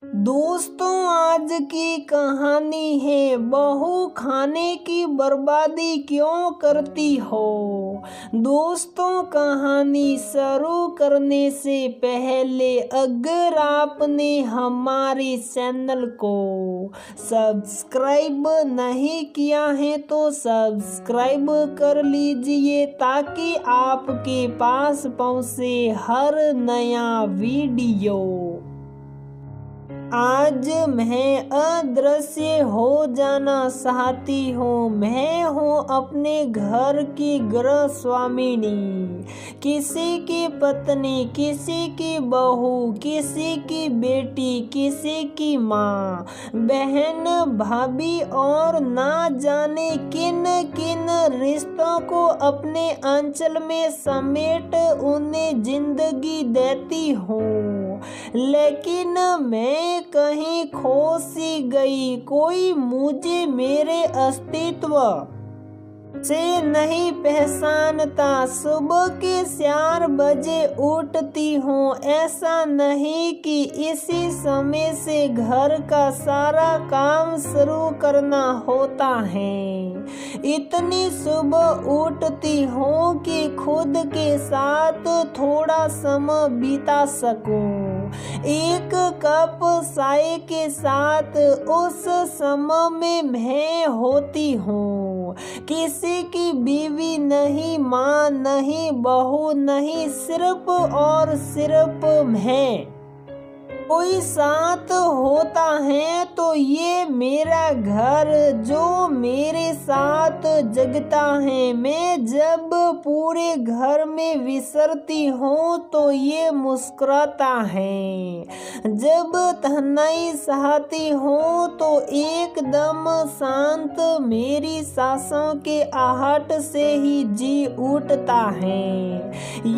दोस्तों, आज की कहानी है बहू खाने की बर्बादी क्यों करती हो। दोस्तों, कहानी शुरू करने से पहले अगर आपने हमारे चैनल को सब्सक्राइब नहीं किया है तो सब्सक्राइब कर लीजिए ताकि आपके पास पहुंचे हर नया वीडियो। आज मैं अदृश्य हो जाना चाहती हूँ। मैं हूँ अपने घर की गृह स्वामिनी, किसी की पत्नी, किसी की बहू, किसी की बेटी, किसी की माँ, बहन, भाभी और ना जाने किन किन रिश्तों को अपने अंचल में समेट उन्हें जिंदगी देती हूँ। लेकिन मैं कहीं खो सी गई। कोई मुझे मेरे अस्तित्व से नहीं पहचानता। सुबह के 4 बजे उठती हूँ। ऐसा नहीं कि इसी समय से घर का सारा काम शुरू करना होता है। इतनी सुबह उठती हूँ कि खुद के साथ थोड़ा समय बिता सकूं। एक कप चाय के साथ उस समय में मैं होती हूँ। किसी की बीवी नहीं, माँ नहीं, बहू नहीं, सिर्फ और सिर्फ मैं। कोई साथ होता है तो ये मेरा घर जो मेरे साथ जगता है। मैं जब पूरे घर में विसरती हूँ तो ये मुस्कुराता है। जब तन्हाई सहती हूँ तो एकदम शांत मेरी सांसों के आहट से ही जी उठता है।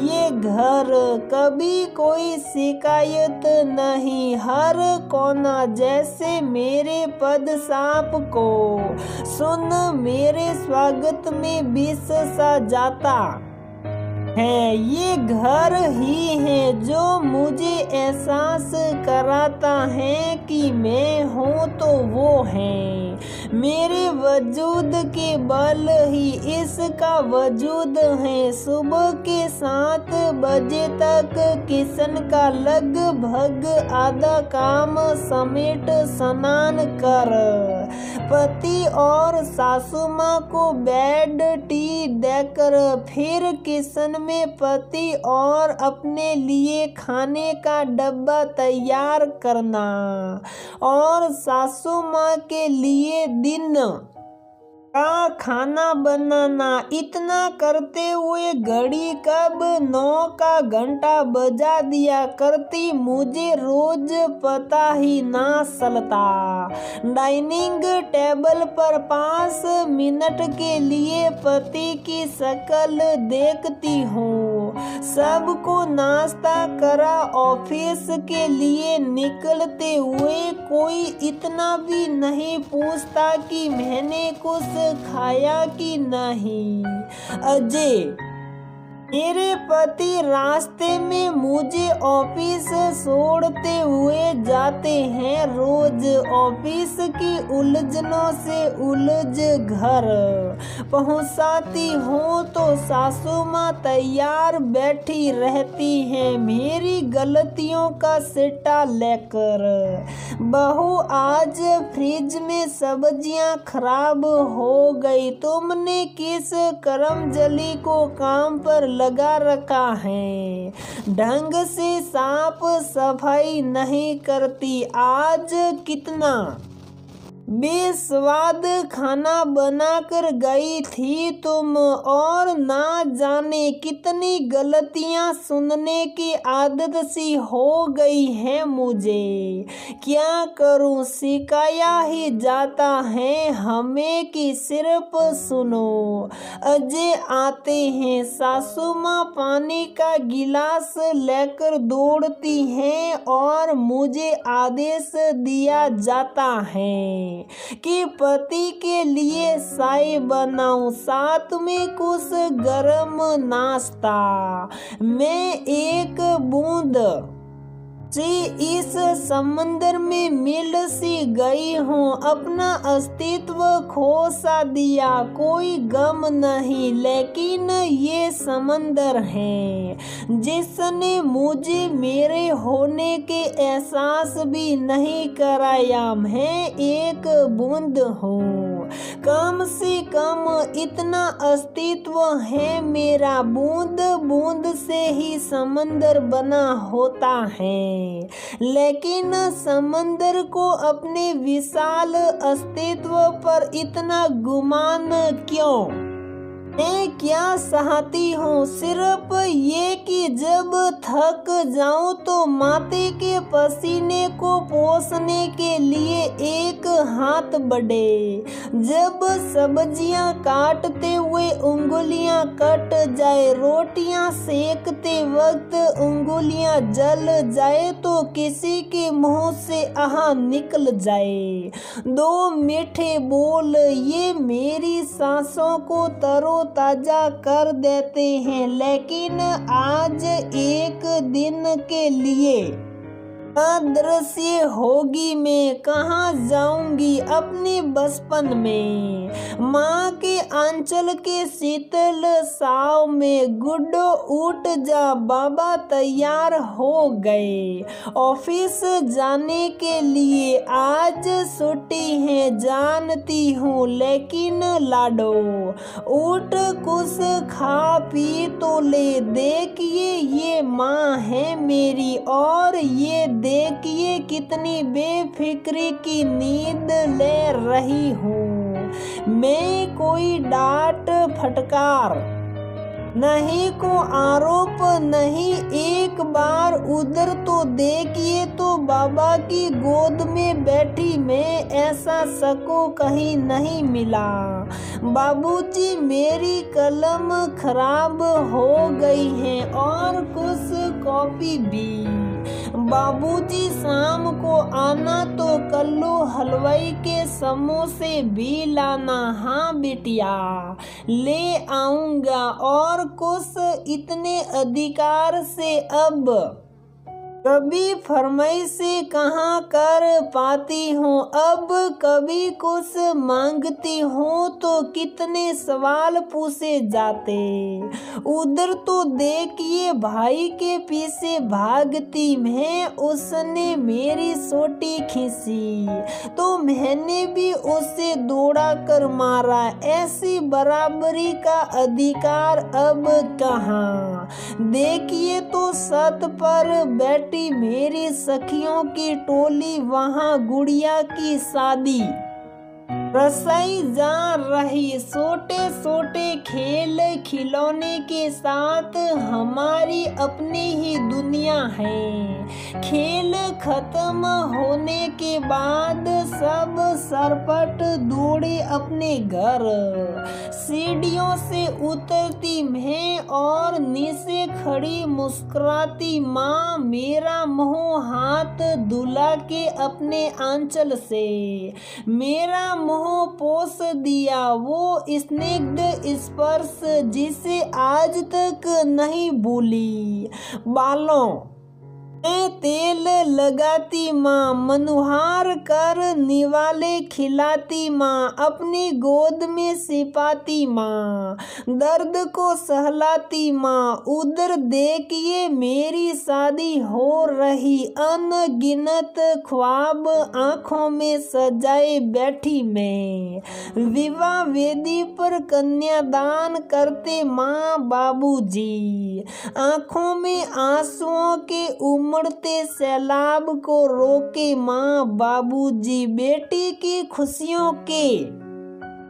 ये घर कभी कोई शिकायत नहीं, हर कोना जैसे मेरे पद सांप को सुन मेरे स्वागत में विष सा जाता है। ये घर ही है जो मुझे एहसास कराता है कि मैं हूँ तो वो है। मेरे वजूद के बल ही इसका वजूद है। सुबह के 7 बजे तक किचन का लगभग आधा काम समेट स्नान कर पति और सासू माँ को बेड टी देकर फिर किचन में पति और अपने लिए खाने का डब्बा तैयार करना और सासू माँ के लिए दिन का खाना बनाना। इतना करते हुए घड़ी कब 9 का घंटा बजा दिया करती मुझे रोज पता ही ना चलता। डाइनिंग टेबल पर 5 मिनट के लिए पति की शक्ल देखती हूँ। सबको नाश्ता करा ऑफिस के लिए निकलते हुए कोई इतना भी नहीं पूछता कि मैंने कुछ खाया कि नहीं। अजय मेरे पति रास्ते में मुझे ऑफिस छोड़ते हुए जाते हैं। रोज ऑफिस की उलझनों से उलझ घर पहुंचाती हूँ तो सासू माँ तैयार बैठी रहती हैं मेरी गलतियों का सिट्टा लेकर। बहू, आज फ्रिज में सब्जियां खराब हो गई। तुमने किस करमजली को काम पर लगा रखा है। ढंग से साफ सफाई नहीं करती। आज कितना बेस्वाद खाना बनाकर गई थी तुम और ना जाने कितनी गलतियां सुनने की आदत सी हो गई है मुझे। क्या करूं, सिखाया ही जाता है हमें कि सिर्फ सुनो। अजय आते हैं। सासू माँ पानी का गिलास लेकर दौड़ती हैं और मुझे आदेश दिया जाता है कि पति के लिए चाय बनाऊं, साथ में कुछ गरम नाश्ता। मैं एक बूंद इस समंदर में मिल सी गई हूँ, अपना अस्तित्व खो सा दिया, कोई गम नहीं लेकिन ये समंदर है जिसने मुझे मेरे होने के एहसास भी नहीं कराया। मैं एक बूंद हूँ, कम से कम इतना अस्तित्व है मेरा, बूंद बूंद से ही समंदर बना होता है। लेकिन समंदर को अपने विशाल अस्तित्व पर इतना गुमान क्यों? मैं क्या चाहती हूँ सिर्फ ये कि जब थक जाऊं तो माथे के पसीने को पोंछने के लिए एक हाथ बढ़े, जब सब्जियां काटते हुए उंगलियां कट जाए, रोटियां सेकते वक्त उंगलियां जल जाए तो किसी के मुंह से आहा निकल जाए। दो मीठे बोल ये मेरी सांसों को तरो ताजा कर देते हैं, लेकिन आज एक दिन के लिए अदृश्य होगी। मैं कहाँ जाऊंगी अपने बचपन में, माँ के आंचल के शीतल साव में। गुड्डो उठ जा, बाबा तैयार हो गए ऑफिस जाने के लिए, आज छुट्टी है जानती हूँ, लेकिन लाडो उठ कुछ खा पी तो ले। देखिए ये माँ है मेरी और ये देखिए कितनी बेफिक्री की नींद ले रही हूँ। मैं कोई डांट फटकार नहीं को आरोप नहीं, एक बार उधर तो देखिए तो बाबा की गोद में बैठी मैं, ऐसा सबको कहीं नहीं मिला। बाबूजी मेरी कलम खराब हो गई है और कुछ कॉपी भी। बाबूजी शाम को आना तो कल्लू हलवाई के समोसे भी लाना। हाँ बिटिया ले आऊंगा, और कुछ इतने अधिकार से अब कभी फरमाइशें कहाँ कर पाती हूँ। अब कभी कुछ मांगती हूँ तो कितने सवाल पूछे जाते। उधर तो देखिए भाई के पीछे भागती मैं, उसने मेरी सोटी खींची तो मैंने भी उसे दौड़ा कर मारा। ऐसी बराबरी का अधिकार अब कहाँ। देखिए तो छत पर बैठी मेरी सखियों की टोली, वहाँ गुड़िया की शादी रसाई जा रही। छोटे छोटे खेल खिलौने के साथ हमारी अपनी ही दुनिया है। खेल खत्म होने के बाद सब सरपट दौड़े अपने घर। सीढ़ियों से उतरती मैं और नीचे खड़ी मुस्कुराती माँ, मेरा मुंह हाथ धुला के अपने आंचल से मेरा मुंह पोंछ दिया, वो स्निग्ध स्पर्श जिसे आज तक नहीं भूली। बालों तेल लगाती माँ, मनुहार कर निवाले खिलाती माँ, अपनी गोद में सिपाती माँ, दर्द को सहलाती माँ। उधर देखिए मेरी शादी हो रही, अनगिनत ख्वाब आंखों में सजाए बैठी मैं। विवाह वेदी पर कन्यादान करते माँ बाबूजी, आंखों में आंसुओं के उमड़ते सैलाब को रोके माँ बाबूजी। बेटी की खुशियों के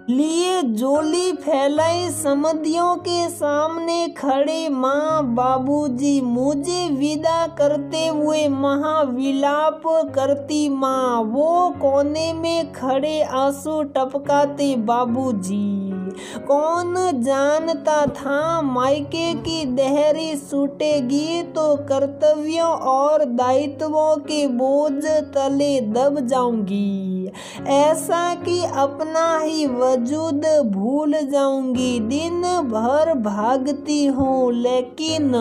लिए झोली फैलाई समधियों के सामने खड़े माँ बाबूजी, मुझे विदा करते हुए महाविलाप करती माँ। वो कोने में खड़े आंसू टपकाते बाबूजी। कौन जानता था मायके की देहरी छूटेगी तो कर्तव्यों और दायित्वों के बोझ तले दब जाऊंगी, ऐसा कि अपना ही वजूद भूल जाऊंगी। दिन भर भागती हूँ लेकिन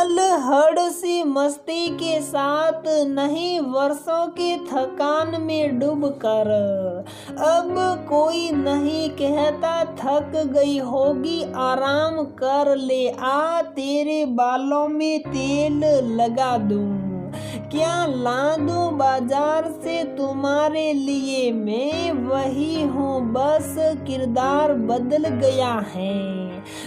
हड़सी मस्ती के साथ नहीं, वर्षों के थकान में डूब कर। अब कोई नहीं कहता थक गई होगी, आराम कर ले, आ तेरे बालों में तेल लगा दूं। क्या ला दूं बाजार से तुम्हारे लिए, मैं वही हूँ बस किरदार बदल गया है।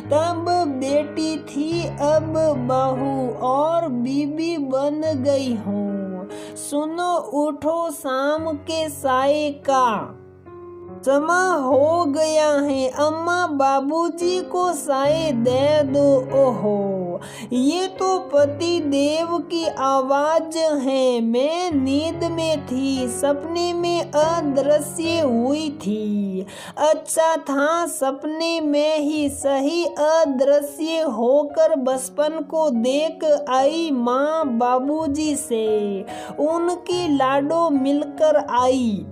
तब बेटी थी अब बहू और बीबी बन गई हूँ। सुनो उठो शाम के साये का समा हो गया है, अम्मा बाबूजी को साए दे दो। ओहो, ये तो पति देव की आवाज है। मैं नींद में थी, सपने में अदृश्य हुई थी। अच्छा था सपने में ही सही, अदृश्य होकर बचपन को देख आई माँ बाबूजी से, उनकी लाडो मिलकर आई।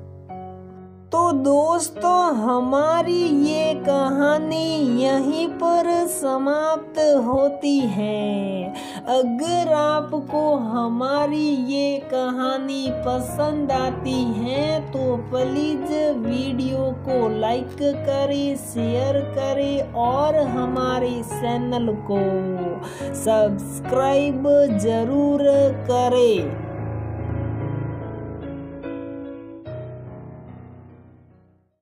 तो दोस्तों हमारी ये कहानी यहीं पर समाप्त होती है। अगर आपको हमारी ये कहानी पसंद आती है तो प्लीज़ वीडियो को लाइक करें, शेयर करें और हमारे चैनल को सब्सक्राइब जरूर करें।